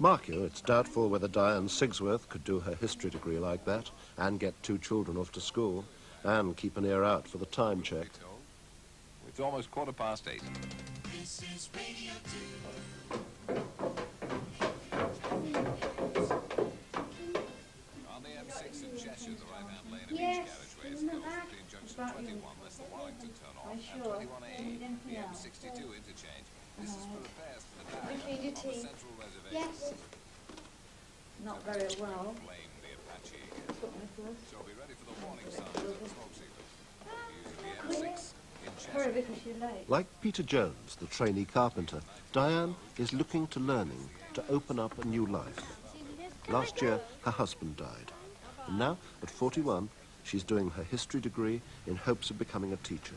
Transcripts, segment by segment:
Mark you, it's doubtful whether Diane Sigsworth could do her history degree like that and get 2 children off to school and keep an ear out for the time check. It's almost 8:15. This is Radio 2. On the M6 in Cheshire, the right-hand lane of each carriageway is closed between junction 21, that's the Warrington turn-off, and 21A, the M62 interchange. This is for repairs to the barrier on the central reservation. Yes. Not very well. Blame the Apache again. So be ready for the warning signs of the smoke signal. Using the M6 in Hurry Cheshire. because you're late. Like Peter Jones, the trainee carpenter, Diane is looking to learning to open up a new life. Last year, her husband died. And now, at 41, she's doing her history degree in hopes of becoming a teacher.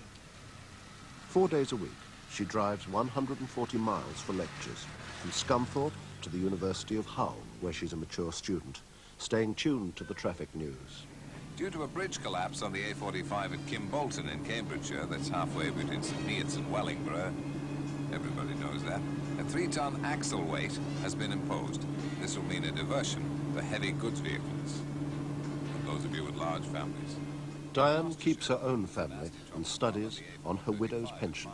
4 days a week, she drives 140 miles for lectures, from Scunthorpe to the University of Hull, where she's a mature student, staying tuned to the traffic news. Due to a bridge collapse on the A45 at Kimbolton in Cambridgeshire, that's halfway between St Neots and Wellingborough, everybody knows that, a 3-ton axle weight has been imposed. This will mean a diversion for heavy goods vehicles. For those of you with large families. Diane keeps her own family and studies on her widow's pension.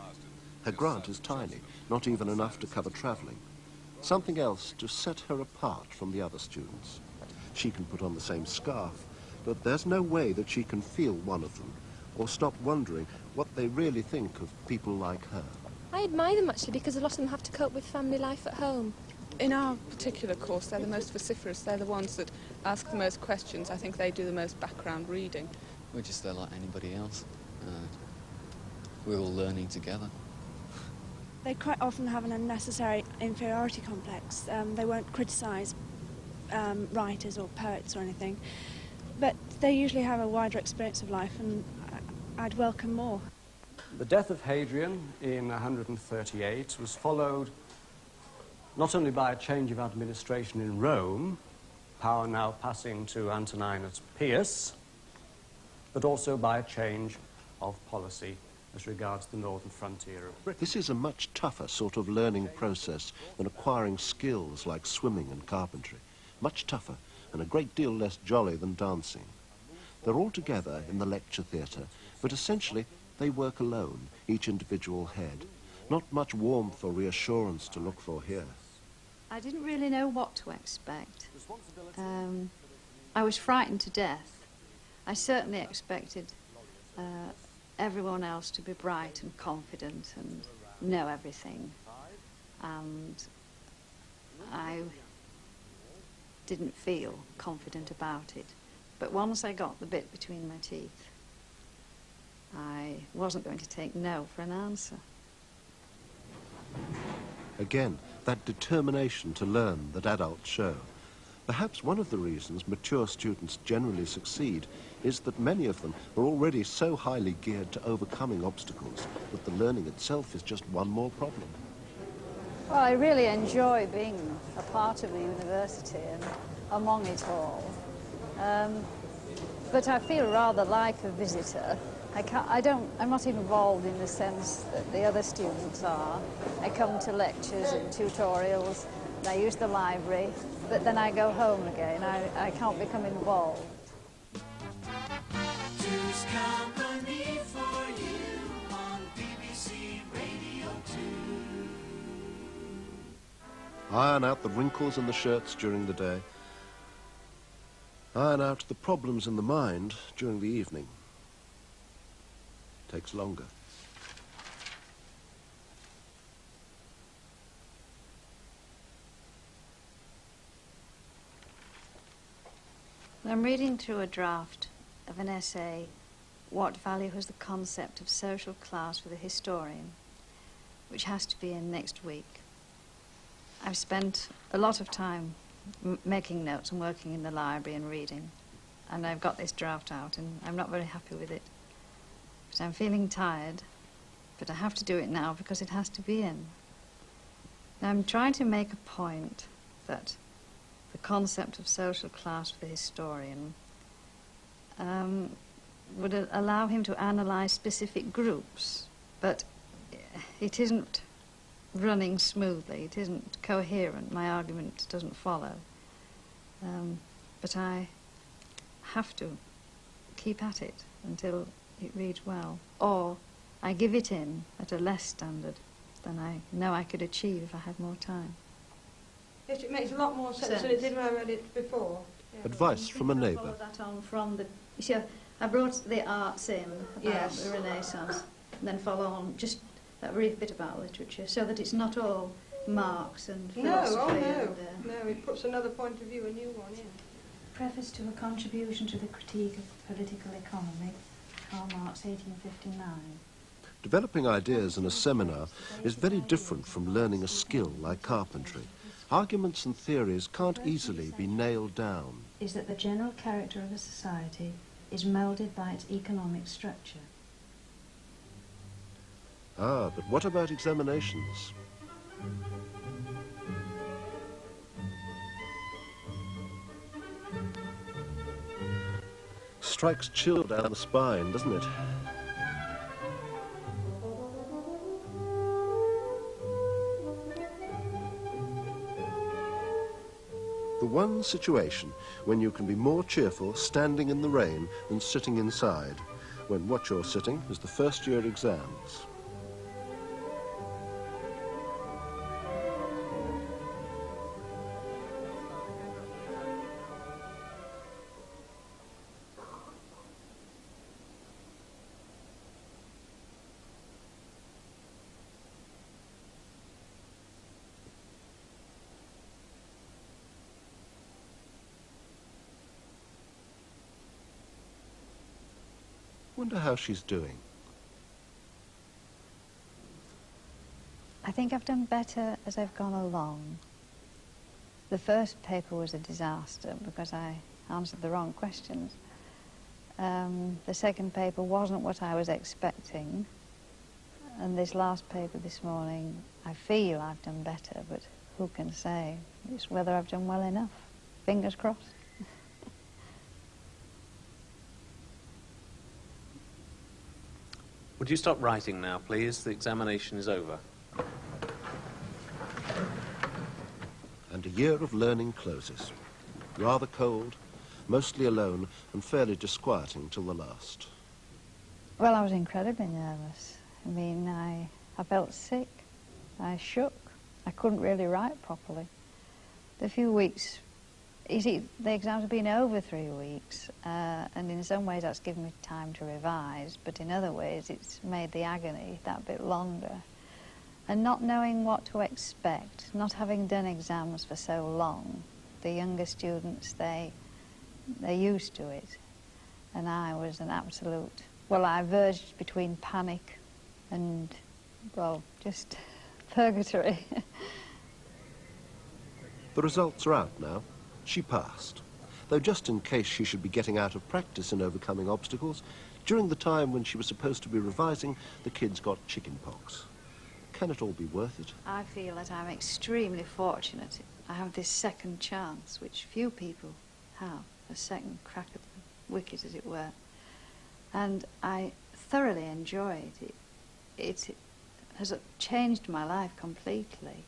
Her grant is tiny, not even enough to cover travelling. Something else to set her apart from the other students. She can put on the same scarf, but there's no way that she can feel one of them or stop wondering what they really think of people like her. I admire them actually because a lot of them have to cope with family life at home. In our particular course, they're the most vociferous. They're the ones that ask the most questions. I think they do the most background reading. We're just there like anybody else. We're all learning together. They quite often have an unnecessary inferiority complex. They won't criticise writers or poets or anything, but they usually have a wider experience of life, and I'd welcome more. The death of Hadrian in 138 was followed not only by a change of administration in Rome, power now passing to Antoninus Pius, but also by a change of policy as regards the northern frontier of Britain. This is a much tougher sort of learning process than acquiring skills like swimming and carpentry. Much tougher and a great deal less jolly than dancing. They're all together in the lecture theatre, but essentially they work alone, each individual head. Not much warmth or reassurance to look for here. I didn't really know what to expect. I was frightened to death. I certainly expected everyone else to be bright and confident and know everything. And I didn't feel confident about it. But once I got the bit between my teeth, I wasn't going to take no for an answer. Again, that determination to learn that adults show. Perhaps one of the reasons mature students generally succeed is that many of them are already so highly geared to overcoming obstacles that the learning itself is just one more problem. Well, I really enjoy being a part of the university and among it all. But I feel rather like a visitor. I'm not involved in the sense that the other students are. I come to lectures and tutorials, and I use the library, but then I go home again. I can't become involved. Two's company for you on BBC Radio 2. Iron out the wrinkles in the shirts during the day. Iron out the problems in the mind during the evening. Takes longer. I'm reading through a draft of an essay, What Value Has the Concept of Social Class for the Historian, which has to be in next week. I've spent a lot of time making notes and working in the library and reading, and I've got this draft out, and I'm not very happy with it. But I'm feeling tired, but I have to do it now because it has to be in. Now, I'm trying to make a point that the concept of social class for the historian would allow him to analyse specific groups, but it isn't running smoothly. It isn't coherent. My argument doesn't follow. But I have to keep at it until it reads well. Or I give it in at a less standard than I know I could achieve if I had more time. Yes, it makes a lot more sense than it did when I read it before. Yeah. Advice from a neighbour. Follow that on from the... You see, I brought the arts in about the Renaissance, and then follow on just that brief bit about literature, so that it's not all Marx and philosophy. No, it puts another point of view, a new one in. Preface to a Contribution to the Critique of Political Economy, Karl Marx, 1859. Developing ideas in a seminar is very different from learning a skill like carpentry. Arguments and theories can't easily be nailed down. Is that the general character of a society is moulded by its economic structure. Ah, but what about examinations? Strikes chill down the spine, doesn't it? The one situation when you can be more cheerful standing in the rain than sitting inside, when what you're sitting is the first year exams. Wonder how she's doing. I think I've done better as I've gone along. The first paper was a disaster because I answered the wrong questions. The second paper wasn't what I was expecting. And this last paper this morning, I feel I've done better, but who can say? It's whether I've done well enough. Fingers crossed. Would you stop writing now, please? The examination is over. And a year of learning closes. Rather cold, mostly alone, and fairly disquieting till the last. Well, I was incredibly nervous. I mean, I felt sick. I shook. I couldn't really write properly. The few weeks, you see, the exams have been over 3 weeks, and in some ways that's given me time to revise, but in other ways it's made the agony that bit longer. And not knowing what to expect, not having done exams for so long, the younger students, they're used to it. And I was an absolute, well, I verged between panic and, well, just purgatory. The results are out now. She passed. Though just in case she should be getting out of practice in overcoming obstacles, during the time when she was supposed to be revising, the kids got chicken pox. Can it all be worth it? I feel that I'm extremely fortunate. I have this second chance, which few people have, a second crack at the wicket, as it were. And I thoroughly enjoy it. It has changed my life completely.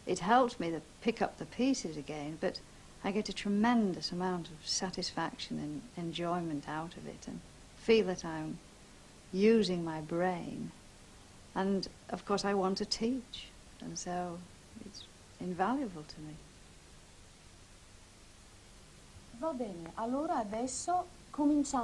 It helped me to pick up the pieces again, but I get a tremendous amount of satisfaction and enjoyment out of it, and feel that I'm using my brain. And, of course, I want to teach, and so it's invaluable to me. Va bene, allora adesso cominciamo.